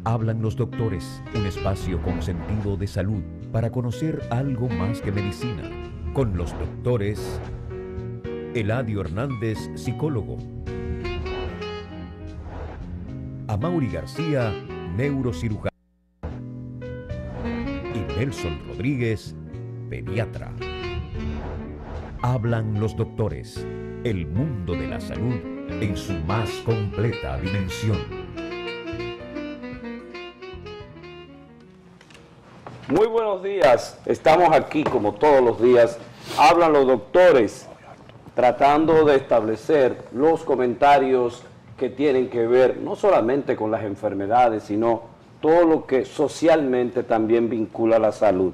Hablan los doctores, un espacio con sentido de salud para conocer algo más que medicina. Con los doctores Eladio Hernández, psicólogo. Amaury García, neurocirujano. Y Nelson Rodríguez, pediatra. Hablan los doctores, el mundo de la salud en su más completa dimensión. Muy buenos días, estamos aquí como todos los días, hablan los doctores, tratando de establecer los comentarios que tienen que ver no solamente con las enfermedades, sino todo lo que socialmente también vincula a la salud.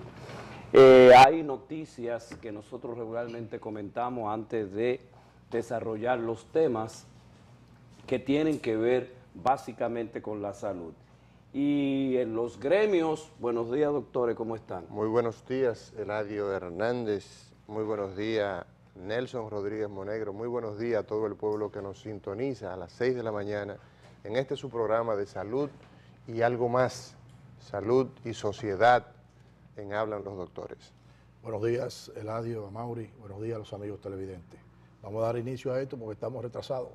Hay noticias que nosotros regularmente comentamos antes de desarrollar los temas que tienen que ver básicamente con la salud. Y en los gremios, buenos días doctores, ¿cómo están? Muy buenos días, Eladio Hernández, muy buenos días, Nelson Rodríguez Monegro, muy buenos días a todo el pueblo que nos sintoniza a las 6 de la mañana en este su programa de salud y algo más, salud y sociedad en Hablan los Doctores. Buenos días, Eladio, Amaury, buenos días a los amigos televidentes. Vamos a dar inicio a esto porque estamos retrasados.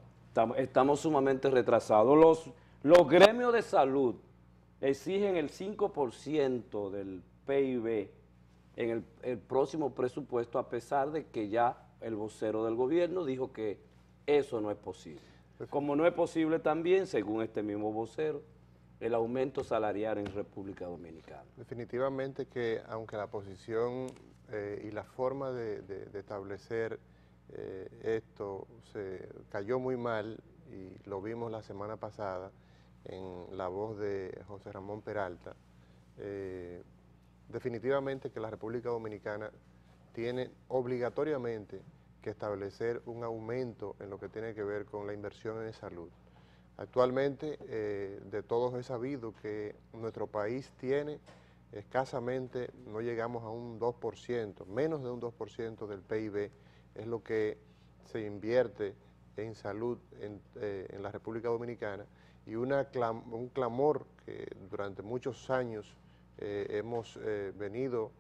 Estamos sumamente retrasados. Los gremios de salud exigen el 5% del PIB en el próximo presupuesto, a pesar de que ya el vocero del gobierno dijo que eso no es posible. Como no es posible también, según este mismo vocero, el aumento salarial en República Dominicana. Definitivamente que aunque la posición y la forma de establecer esto se cayó muy mal, y lo vimos la semana pasada, en la voz de José Ramón Peralta, definitivamente que la República Dominicana tiene obligatoriamente que establecer un aumento en lo que tiene que ver con la inversión en salud. Actualmente, de todos es sabido que nuestro país tiene escasamente, no llegamos a un 2%, menos de un 2% del PIB es lo que se invierte en salud en la República Dominicana, y un clamor que durante muchos años hemos venido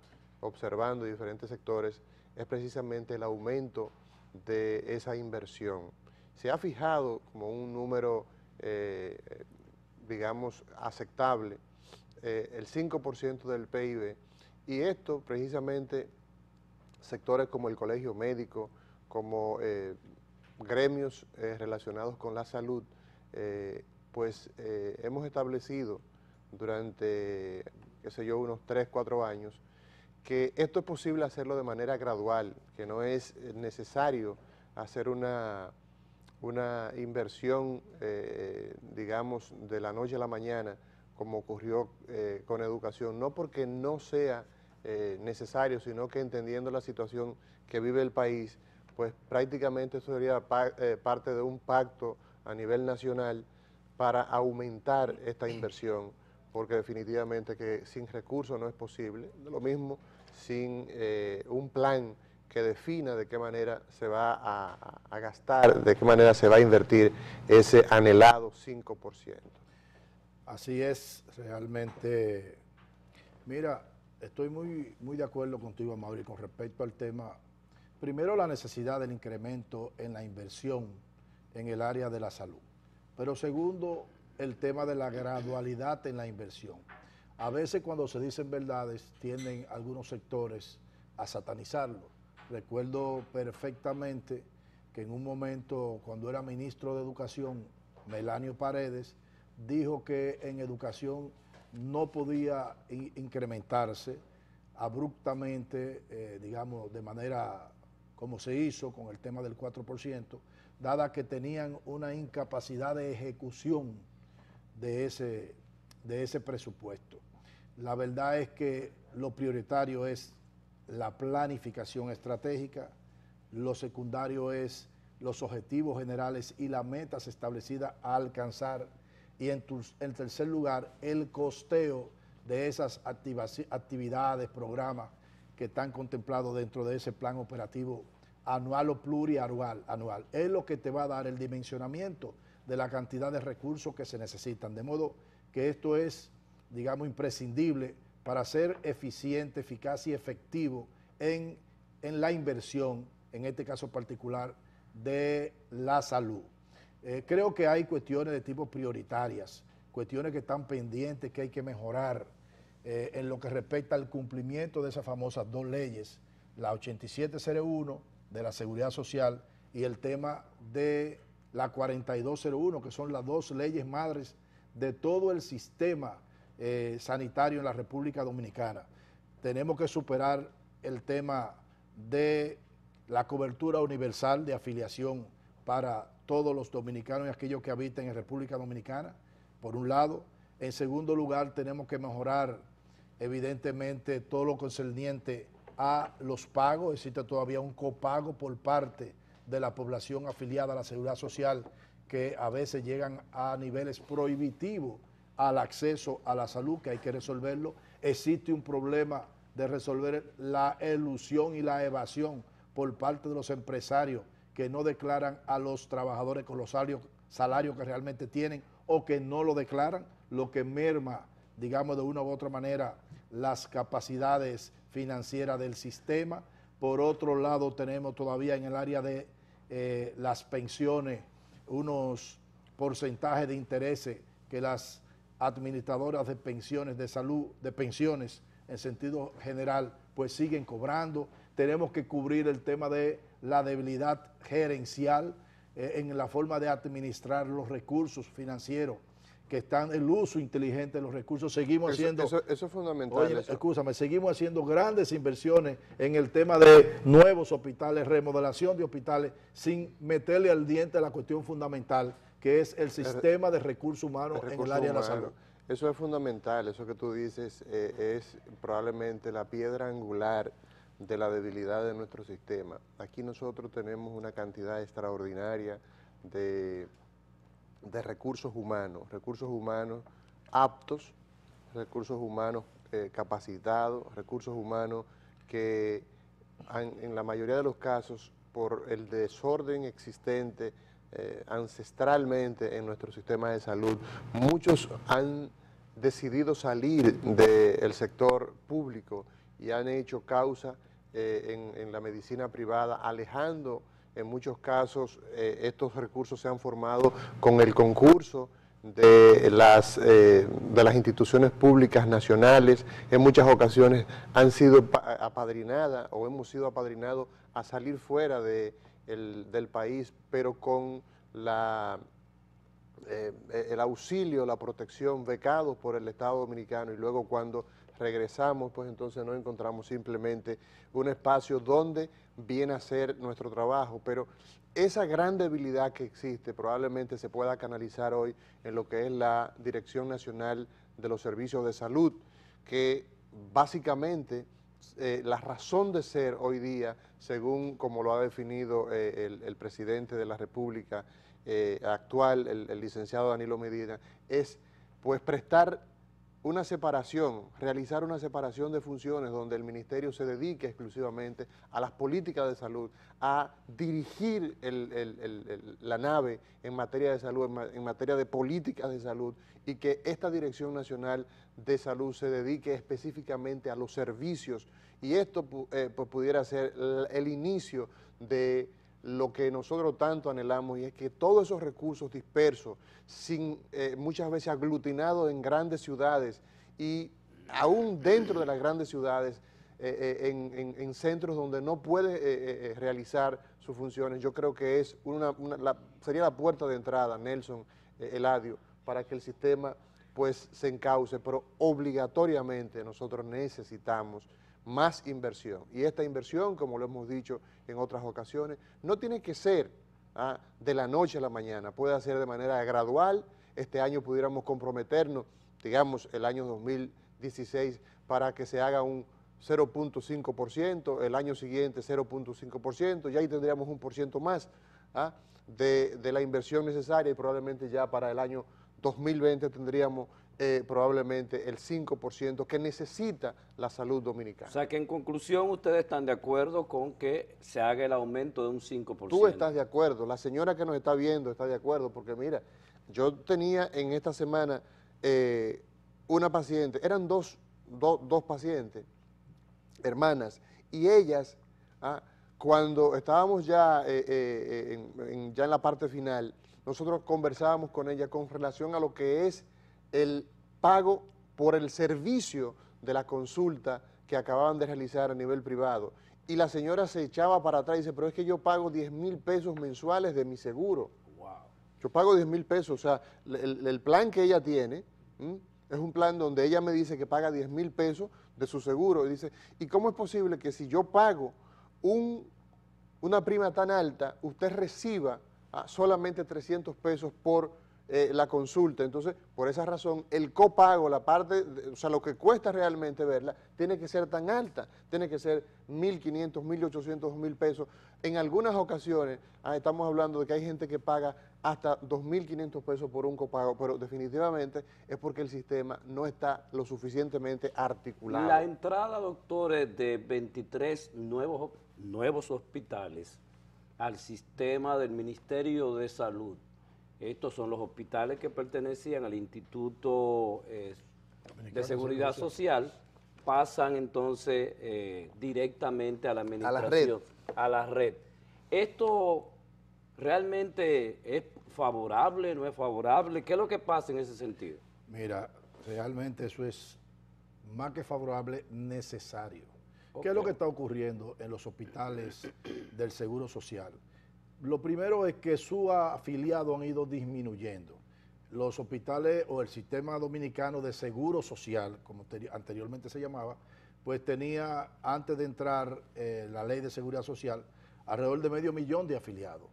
observando en diferentes sectores es precisamente el aumento de esa inversión. Se ha fijado como un número, digamos, aceptable, el 5% del PIB, y esto precisamente sectores como el colegio médico, como gremios relacionados con la salud, pues hemos establecido durante, qué sé yo, unos 3, 4 años, que esto es posible hacerlo de manera gradual, que no es necesario hacer una inversión, digamos, de la noche a la mañana, como ocurrió con educación, no porque no sea necesario, sino que entendiendo la situación que vive el país, pues prácticamente eso sería parte de un pacto a nivel nacional para aumentar esta inversión, porque definitivamente que sin recursos no es posible. Lo mismo sin un plan que defina de qué manera se va a gastar, de qué manera se va a invertir ese anhelado 5%. Así es, realmente. Mira, estoy muy de acuerdo contigo, Amaury, con respecto al tema. Primero, la necesidad del incremento en la inversión en el área de la salud. Pero segundo, el tema de la gradualidad en la inversión. A veces cuando se dicen verdades, tienden algunos sectores a satanizarlo. Recuerdo perfectamente que en un momento, cuando era ministro de Educación, Melanio Paredes, dijo que en educación no podía incrementarse abruptamente, digamos, de manera como se hizo con el tema del 4%, dada que tenían una incapacidad de ejecución de ese presupuesto. La verdad es que lo prioritario es la planificación estratégica, lo secundario es los objetivos generales y las metas establecidas a alcanzar, y en tercer lugar, el costeo de esas actividades, programas que están contemplados dentro de ese plan operativo anual o plurianual. Es lo que te va a dar el dimensionamiento de la cantidad de recursos que se necesitan. De modo que esto es, digamos, imprescindible para ser eficiente, eficaz y efectivo en la inversión, en este caso particular, de la salud. Creo que hay cuestiones de tipo prioritarias, cuestiones que están pendientes, que hay que mejorar en lo que respecta al cumplimiento de esas famosas dos leyes, la 8701 de la Seguridad Social y el tema de la 4201, que son las dos leyes madres de todo el sistema sanitario en la República Dominicana. Tenemos que superar el tema de la cobertura universal de afiliación para todos los dominicanos y aquellos que habitan en República Dominicana, por un lado. En segundo lugar, tenemos que mejorar evidentemente todo lo concerniente a los pagos. Existe todavía un copago por parte de la población afiliada a la Seguridad Social que a veces llegan a niveles prohibitivos al acceso a la salud, que hay que resolverlo. Existe un problema de resolver la elusión y la evasión por parte de los empresarios que no declaran a los trabajadores con los salarios que realmente tienen o que no lo declaran, lo que merma, digamos, de una u otra manera las capacidades financieras del sistema. Por otro lado, tenemos todavía en el área de las pensiones unos porcentajes de intereses que las administradoras de pensiones de salud, de pensiones en sentido general, pues siguen cobrando. Tenemos que cubrir el tema de la debilidad gerencial en la forma de administrar los recursos financieros, que están el uso inteligente de los recursos. Seguimos haciendo... Eso es fundamental. Oye, escúchame, seguimos haciendo grandes inversiones en el tema de nuevos hospitales, remodelación de hospitales, sin meterle al diente la cuestión fundamental, que es el sistema de recursos humanos en el área de la salud. Eso es fundamental, eso que tú dices es probablemente la piedra angular de la debilidad de nuestro sistema. Aquí nosotros tenemos una cantidad extraordinaria de recursos humanos aptos, recursos humanos capacitados, recursos humanos que en la mayoría de los casos, por el desorden existente ancestralmente en nuestro sistema de salud, muchos han decidido salir del sector público y han hecho causa en la medicina privada, alejando en muchos casos estos recursos se han formado con el concurso de las instituciones públicas nacionales. En muchas ocasiones han sido apadrinadas o hemos sido apadrinados a salir fuera del país, pero con el auxilio, la protección, becados por el Estado Dominicano, y luego cuando regresamos, pues entonces nos encontramos simplemente un espacio donde viene a ser nuestro trabajo. Pero esa gran debilidad que existe probablemente se pueda canalizar hoy en lo que es la Dirección Nacional de los Servicios de Salud, que básicamente la razón de ser hoy día, según como lo ha definido el presidente de la República actual, el licenciado Danilo Medina, es pues prestar una separación, realizar una separación de funciones donde el ministerio se dedique exclusivamente a las políticas de salud, a dirigir la nave en materia de salud, en materia de políticas de salud, y que esta Dirección Nacional de Salud se dedique específicamente a los servicios, y esto pues pudiera ser el inicio de lo que nosotros tanto anhelamos, y es que todos esos recursos dispersos, muchas veces aglutinados en grandes ciudades y aún dentro de las grandes ciudades, en centros donde no puede realizar sus funciones, yo creo que es sería la puerta de entrada, Nelson, Eladio, para que el sistema pues se encauce, pero obligatoriamente nosotros necesitamos más inversión. Y esta inversión, como lo hemos dicho en otras ocasiones, no tiene que ser de la noche a la mañana, puede ser de manera gradual. Este año pudiéramos comprometernos, digamos, el año 2016, para que se haga un 0.5%, el año siguiente 0.5%, y ahí tendríamos 1% más de la inversión necesaria, y probablemente ya para el año 2020 tendríamos probablemente el 5% que necesita la salud dominicana. O sea que en conclusión ustedes están de acuerdo con que se haga el aumento de un 5%. Tú estás de acuerdo, la señora que nos está viendo está de acuerdo, porque mira, yo tenía en esta semana una paciente, eran dos pacientes, hermanas, y ellas, cuando estábamos ya, ya en la parte final, nosotros conversábamos con ella con relación a lo que es el pago por el servicio de la consulta que acababan de realizar a nivel privado. Y la señora se echaba para atrás y dice, pero es que yo pago 10,000 pesos mensuales de mi seguro. Wow. Yo pago 10,000 pesos, o sea, el plan que ella tiene es un plan donde ella me dice que paga 10,000 pesos de su seguro. Y dice, ¿y cómo es posible que si yo pago una prima tan alta, usted reciba solamente 300 pesos por la consulta? Entonces, por esa razón, el copago, la parte, o sea, lo que cuesta realmente verla, tiene que ser tan alta, tiene que ser 1,500, 1,800, 2,000 pesos. En algunas ocasiones, estamos hablando de que hay gente que paga hasta 2,500 pesos por un copago, pero definitivamente es porque el sistema no está lo suficientemente articulado. La entrada, doctores, de 23 nuevos hospitales al sistema del Ministerio de Salud. Estos son los hospitales que pertenecían al Instituto de Seguridad Social, pasan entonces directamente a la administración, a la red. ¿Esto realmente es favorable, no es favorable? ¿Qué es lo que pasa en ese sentido? Mira, realmente eso es más que favorable, necesario. ¿Qué es lo que está ocurriendo en los hospitales del Seguro Social? Lo primero es que sus afiliados han ido disminuyendo. Los hospitales o el sistema dominicano de Seguro Social, como anteriormente se llamaba, pues tenía, antes de entrar la ley de seguridad social, alrededor de 500,000 de afiliados.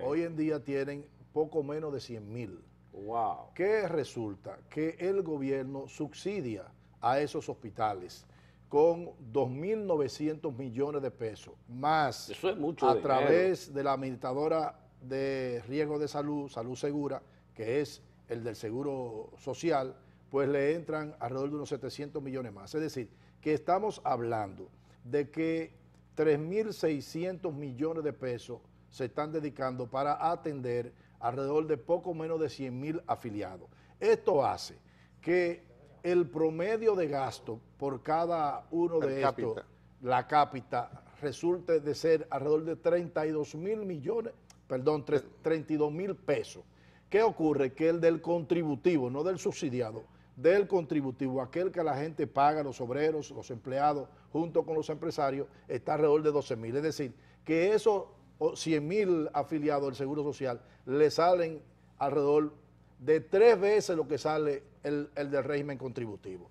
Hoy en día tienen poco menos de 100,000. Wow. ¿Qué resulta? Que el gobierno subsidia a esos hospitales con 2.900 millones de pesos, más eso es mucho a dinero. Través de la administradora de riesgo de salud, Salud Segura, que es el del Seguro Social, pues le entran alrededor de unos 700 millones más. Es decir, que estamos hablando de que 3.600 millones de pesos se están dedicando para atender alrededor de poco menos de 100,000 afiliados. Esto hace que el promedio de gasto por cada uno de estos, la cápita, resulte de ser alrededor de 32,000 pesos. ¿Qué ocurre? Que el del contributivo, no del subsidiado, del contributivo, aquel que la gente paga, los obreros, los empleados, junto con los empresarios, está alrededor de 12,000. Es decir, que esos 100,000 afiliados del Seguro Social le salen alrededor de 3 veces lo que sale el del régimen contributivo,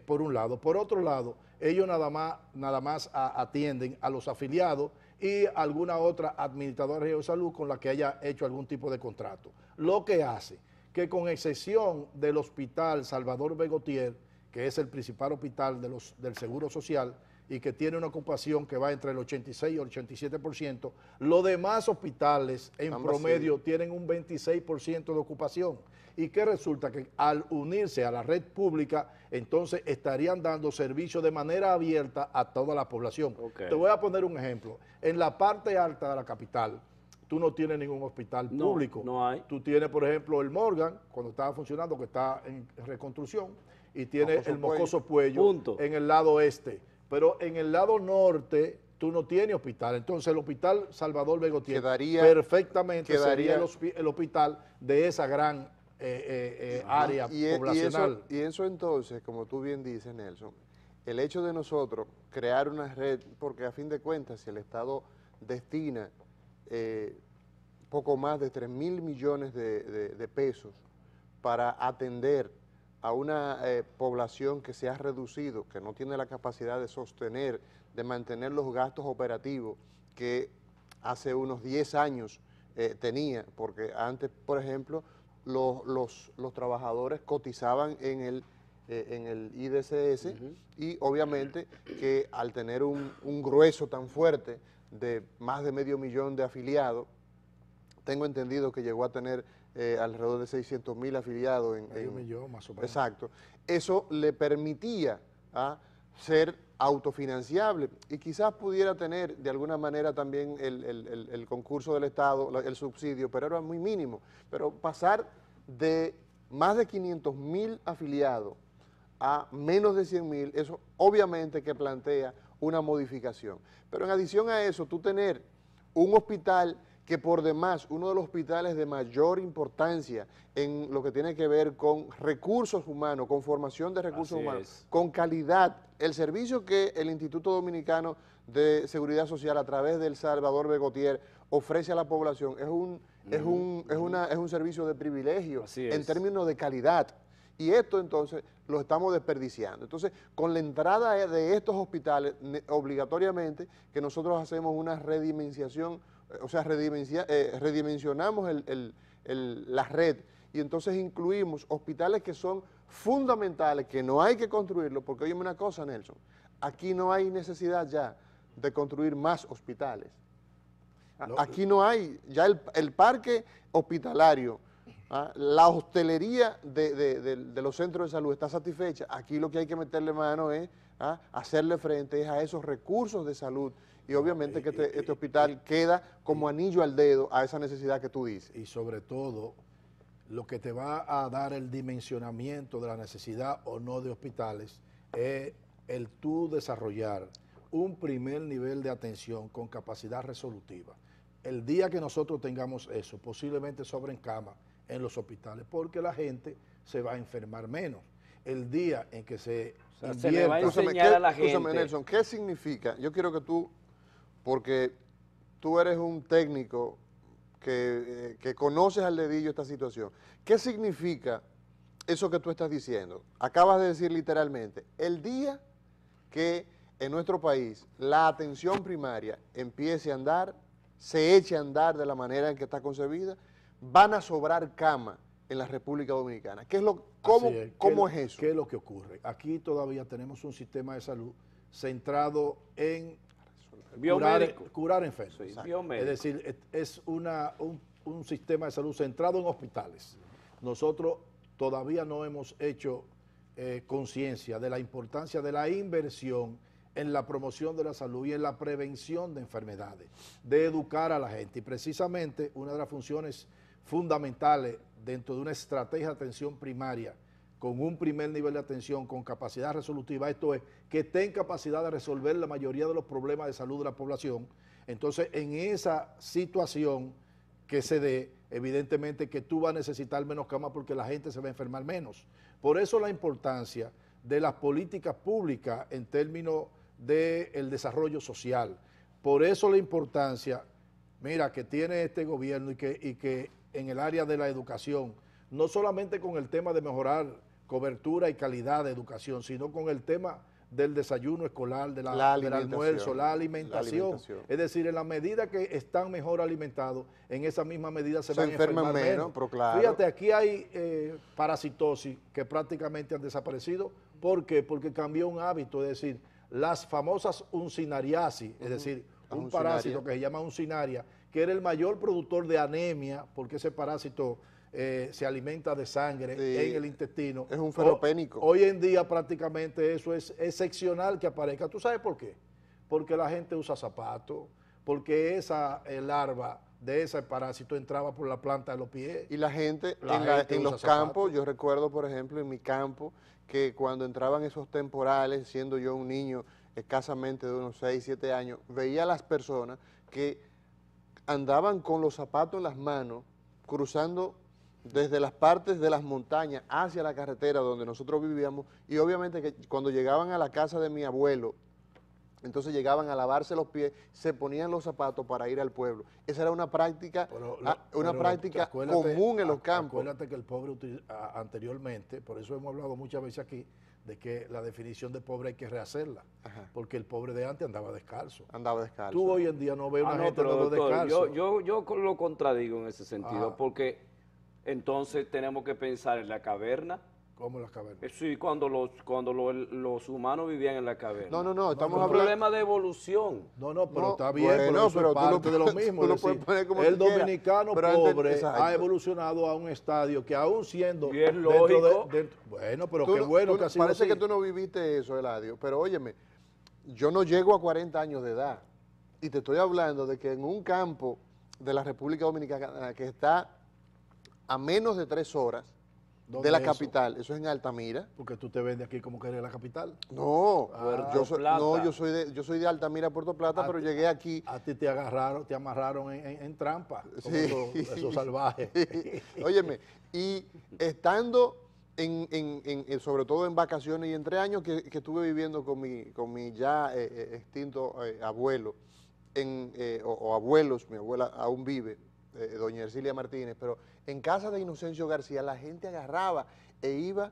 por un lado. Por otro lado, ellos nada más atienden a los afiliados y alguna otra administradora de salud con la que haya hecho algún tipo de contrato. Lo que hace que, con excepción del Hospital Salvador Begotier, que es el principal hospital del Seguro Social y que tiene una ocupación que va entre el 86 y el 87%, los demás hospitales en promedio tienen un 26% de ocupación. Y que resulta que al unirse a la red pública, entonces estarían dando servicio de manera abierta a toda la población. Te voy a poner un ejemplo. En la parte alta de la capital, tú no tienes ningún hospital público. No hay. Tú tienes, por ejemplo, el Morgan, cuando estaba funcionando, que está en reconstrucción, y tiene el Mocoso Puello en el lado este. Pero en el lado norte tú no tienes hospital. Entonces el Hospital Salvador Begotier perfectamente sería el hospital de esa gran área poblacional. Y eso entonces, como tú bien dices, Nelson, el hecho de nosotros crear una red, porque a fin de cuentas, si el Estado destina poco más de 3,000 millones de pesos para atender a una población que se ha reducido, que no tiene la capacidad de sostener, de mantener los gastos operativos que hace unos 10 años tenía, porque antes, por ejemplo, los trabajadores cotizaban en el IDCS y obviamente que al tener un grueso tan fuerte de más de 500,000 de afiliados, tengo entendido que llegó a tener alrededor de 600.000 afiliados. Medio millón, más o menos. Exacto. Eso le permitía ser autofinanciable y quizás pudiera tener de alguna manera también el concurso del Estado, el subsidio, pero era muy mínimo. Pero pasar de más de 500.000 afiliados a menos de 100.000, eso obviamente que plantea una modificación. Pero en adición a eso, tú tener un hospital que por demás, uno de los hospitales de mayor importancia en lo que tiene que ver con recursos humanos, con formación de recursos humanos, con calidad, el servicio que el Instituto Dominicano de Seguridad Social a través del Salvador Begotier ofrece a la población es un servicio de privilegio en términos de calidad. Y esto entonces lo estamos desperdiciando. Entonces, con la entrada de estos hospitales, obligatoriamente que nosotros hacemos una redimensión, o sea, redimensionamos la red y entonces incluimos hospitales que son fundamentales, que no hay que construirlos, porque óyeme una cosa, Nelson, aquí no hay necesidad ya de construir más hospitales. Aquí no hay, ya el parque hospitalario, la hostelería de los centros de salud está satisfecha. Aquí lo que hay que meterle mano es hacerle frente a esos recursos de salud y obviamente que este hospital queda como anillo al dedo a esa necesidad que tú dices. Y sobre todo, lo que te va a dar el dimensionamiento de la necesidad o no de hospitales es el tú desarrollar un primer nivel de atención con capacidad resolutiva. El día que nosotros tengamos eso, posiblemente sobren camas en los hospitales, porque la gente se va a enfermar menos. El día en que se le va a enseñar a la gente. Escúchame, Nelson, ¿qué significa? Yo quiero que tú, porque tú eres un técnico que conoces al dedillo esta situación, ¿qué significa eso que tú estás diciendo? Acabas de decir literalmente, el día que en nuestro país la atención primaria empiece a andar, se eche a andar de la manera en que está concebida, van a sobrar camas en la República Dominicana. ¿Cómo es eso? ¿Qué es lo que ocurre? Aquí todavía tenemos un sistema de salud centrado en curar enfermos. Sí, es decir, es un sistema de salud centrado en hospitales. Nosotros todavía no hemos hecho conciencia de la importancia de la inversión en la promoción de la salud y en la prevención de enfermedades, de educar a la gente. Y precisamente una de las funciones fundamentales dentro de una estrategia de atención primaria con un primer nivel de atención, con capacidad resolutiva, esto es, que esté en capacidad de resolver la mayoría de los problemas de salud de la población. Entonces, en esa situación que se dé, evidentemente que tú vas a necesitar menos camas porque la gente se va a enfermar menos. Por eso la importancia de las políticas públicas en términos del desarrollo social. Por eso la importancia, mira, que tiene este gobierno y que en el área de la educación, no solamente con el tema de mejorar cobertura y calidad de educación, sino con el tema del desayuno escolar, del almuerzo, la alimentación. Es decir, en la medida que están mejor alimentados, en esa misma medida se van a enfermar menos. Pero claro. Fíjate, aquí hay parasitosis que prácticamente han desaparecido. ¿Por qué? Porque cambió un hábito, es decir, las famosas uncinariasis, es decir, un parásito que se llama uncinaria, que era el mayor productor de anemia, porque ese parásito se alimenta de sangre en el intestino. Es un ferropénico. Hoy en día prácticamente eso es excepcional que aparezca. ¿Tú sabes por qué? Porque la gente usa zapatos, porque esa larva de ese parásito entraba por la planta de los pies. Y la gente en los campos, yo recuerdo por ejemplo en mi campo, que cuando entraban esos temporales, siendo yo un niño escasamente de unos 6, 7 años, veía a las personas que andaban con los zapatos en las manos, cruzando desde las partes de las montañas hacia la carretera donde nosotros vivíamos, y obviamente que cuando llegaban a la casa de mi abuelo, entonces llegaban a lavarse los pies, se ponían los zapatos para ir al pueblo. Esa era una práctica, común en los campos. Acuérdate que el pobre anteriormente, por eso hemos hablado muchas veces aquí, de que la definición de pobre hay que rehacerla, porque el pobre de antes andaba descalzo. Tú hoy en día no ves una gente descalzo. Yo lo contradigo en ese sentido, porque entonces tenemos que pensar en la caverna, ¿Cómo en las cavernas? Sí, cuando los humanos vivían en la caverna. No, estamos Un hablando... problema de evolución. No, pero No, está bien, bueno, pero eso pero es tú lo parte de lo puedes- mismo. tú lo Es decir, puedes poner como el tú quieras, dominicano pero antes- pobre exacto. ha evolucionado a un estadio que aún siendo... Y es lógico. Bueno, pero Tú qué no- bueno tú que no- ha sido Parece así. que tú no viviste eso, Eladio, pero óyeme, yo no llego a 40 años de edad y te estoy hablando de que en un campo de la República Dominicana que está a menos de 3 horas ¿Dónde de la es eso? capital, eso es en Altamira. Porque tú te vendes aquí como que eres la capital. No, Puerto yo soy, Plata. no, yo soy de Altamira, Puerto Plata, pero llegué aquí. A ti te agarraron, te amarraron en trampa, como Sí. esos salvajes. Óyeme, y estando sobre todo en vacaciones y entre años que estuve viviendo con mi ya extinto abuelo, o abuelos, mi abuela aún vive, doña Ercilia Martínez, pero en casa de Inocencio García la gente agarraba e iba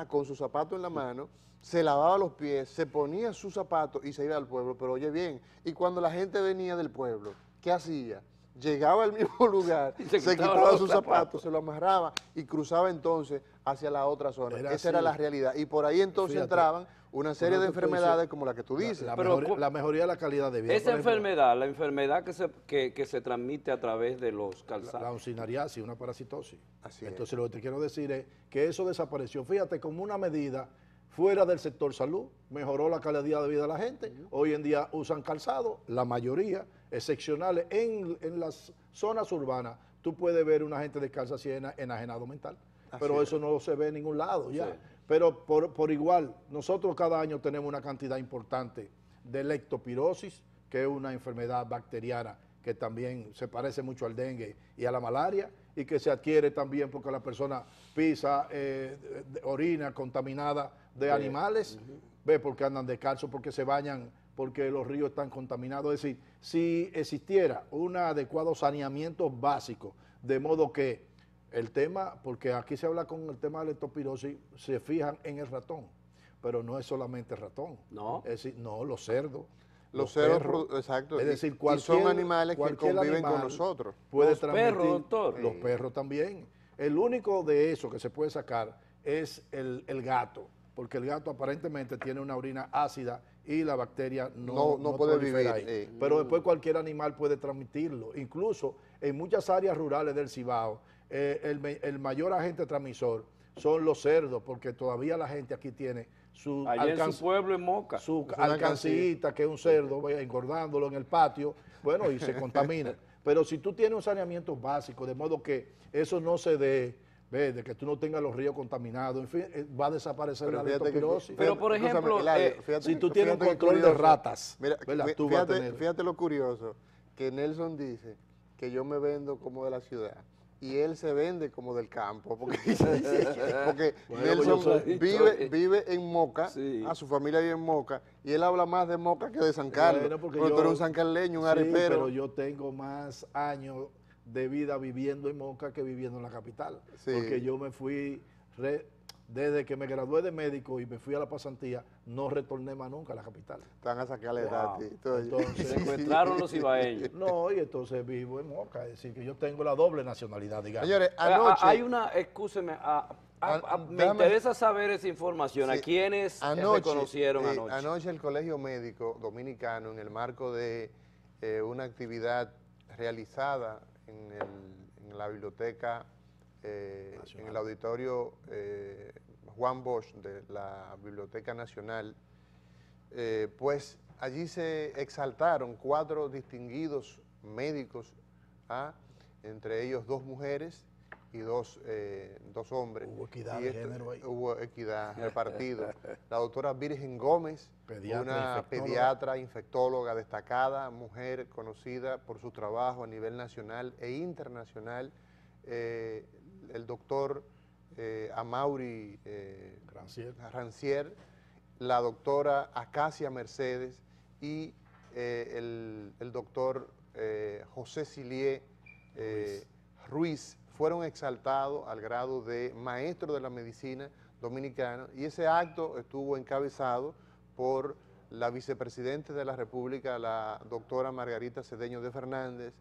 con su zapato en la mano, se lavaba los pies, se ponía sus zapatos y se iba al pueblo, pero oye bien, y cuando la gente venía del pueblo, ¿qué hacía? Llegaba al mismo lugar, Y se quitaba quitaba los sus zapatos. zapatos, se lo amarraba y cruzaba entonces hacia la otra zona. Era Esa era así. la realidad. Y por ahí entonces Fíjate, entraban una serie por de eso te estoy enfermedades diciendo, como la que tú dices. Pero, la mejoría de la calidad de vida. Esa por ejemplo, enfermedad, la enfermedad que se transmite a través de los la calzados. oncinariasis, una parasitosis. Así es. Entonces lo que te quiero decir es que eso desapareció. Fíjate, como una medida fuera del sector salud, mejoró la calidad de vida de la gente. Hoy en día usan calzado, la mayoría, excepcionales. En las zonas urbanas, tú puedes ver una gente descalza así enajenado mental. Así Pero es. eso no se ve en ningún lado ya. Sí. Pero por igual, nosotros cada año tenemos una cantidad importante de lectopirosis, que es una enfermedad bacteriana que también se parece mucho al dengue y a la malaria, y que se adquiere también porque la persona pisa, orina contaminada de animales, ve, porque andan descalzos, porque se bañan, porque los ríos están contaminados. Es decir, si existiera un adecuado saneamiento básico, de modo que el tema, porque aquí se habla con el tema de leptospirosis, se fijan en el ratón, pero no es solamente el ratón. ¿No? Es decir, no, los cerdos. Los cerdos, perros, exacto, es y- decir, y son cualquier- animales que cualquier conviven con animal nosotros. Puede Los transmitir, perros, doctor. Los perros también. El único de eso que se puede sacar es el gato, porque el gato aparentemente tiene una orina ácida y la bacteria No puede prolifera vivir, ahí. Pero después cualquier animal puede transmitirlo. Incluso en muchas áreas rurales del Cibao, el mayor agente transmisor son los cerdos, porque todavía la gente aquí tiene su Allá en su pueblo, en Moca. su Es una alcancita, que es un cerdo, vaya, engordándolo en el patio, bueno, y se contamina. Pero si tú tienes un saneamiento básico, de modo que eso no se dé, ve, de que tú no tengas los ríos contaminados, en fin, va a desaparecer Pero la fíjate que- leptospirosis. Pero, por escúchame, ejemplo, Eladio, fíjate- si tú tienes un fíjate qué control de curioso. ratas, Mira, ¿verdad? Tú vas a tener. fíjate lo curioso, que Nelson dice que yo me vendo como de la ciudad y él se vende como del campo, porque, porque Bueno, Nelson pues yo vive en Moca, Sí. a su familia vive en Moca, y él habla más de Moca que de San Carlos, Bueno, porque porque tú yo- eres un sancarleño, un Sí, arepero. pero yo tengo más años de vida viviendo en Moca que viviendo en la capital. Sí. Porque yo me fui, desde que me gradué de médico y me fui a la pasantía, no retorné más nunca a la capital. Te van a sacar la edad a ti. Entonces- secuestraron los ibaeños. No, y entonces vivo en Moca, es decir, que yo tengo la doble nacionalidad, digamos. Señores, anoche... Hay una, excúseme, me déjame- interesa saber esa información. Sí. ¿A quiénes reconocieron anoche? Anoche el Colegio Médico Dominicano, en el marco de una actividad realizada en la biblioteca, en el auditorio Juan Bosch de la Biblioteca Nacional, pues allí se exaltaron 4 distinguidos médicos, entre ellos 2 mujeres y 2 hombres. Hubo equidad Y de género ahí. Hubo equidad repartido. La doctora Virgen Gómez, Pediatra, una infectóloga. pediatra, infectóloga destacada, mujer conocida por su trabajo a nivel nacional e internacional. El doctor Amaury Gracias. Rancier, la doctora Acacia Mercedes y el doctor José Silié Ruiz fueron exaltados al grado de maestro de la medicina dominicana, y ese acto estuvo encabezado por la vicepresidenta de la República, la doctora Margarita Cedeño de Fernández,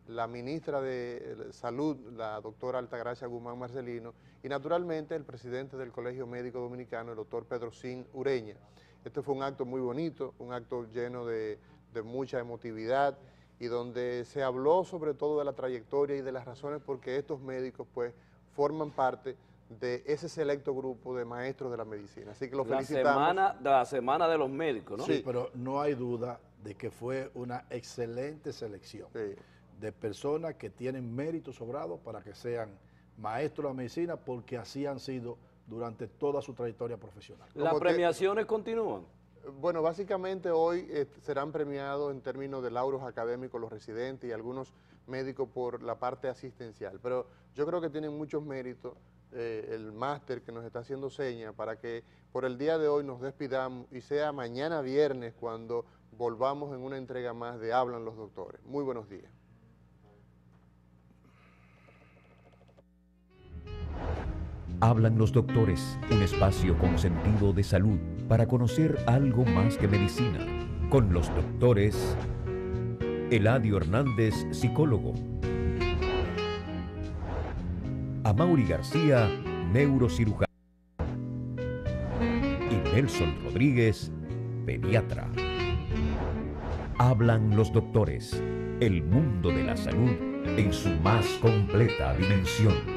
la ministra de Salud, la doctora Altagracia Guzmán Marcelino, y naturalmente el presidente del Colegio Médico Dominicano, el doctor Pedrocín Ureña. Este fue un acto muy bonito, un acto lleno de mucha emotividad y donde se habló sobre todo de la trayectoria y de las razones por qué estos médicos pues forman parte de ese selecto grupo de maestros de la medicina. Así que los felicitamos. La semana de los médicos, ¿no? Sí, pero no hay duda de que fue una excelente selección de personas que tienen mérito sobrado para que sean maestros de la medicina, porque así han sido durante toda su trayectoria profesional. ¿Las premiaciones continúan? Bueno, básicamente hoy serán premiados en términos de lauros académicos los residentes y algunos médicos por la parte asistencial, pero yo creo que tienen muchos méritos el máster que nos está haciendo seña para que por el día de hoy nos despidamos y sea mañana viernes cuando volvamos en una entrega más de Hablan los Doctores. Muy buenos días. Hablan los doctores, un espacio con sentido de salud para conocer algo más que medicina. Con los doctores Eladio Hernández, psicólogo. Amaury García, neurocirujano. Y Nelson Rodríguez, pediatra. Hablan los doctores, el mundo de la salud en su más completa dimensión.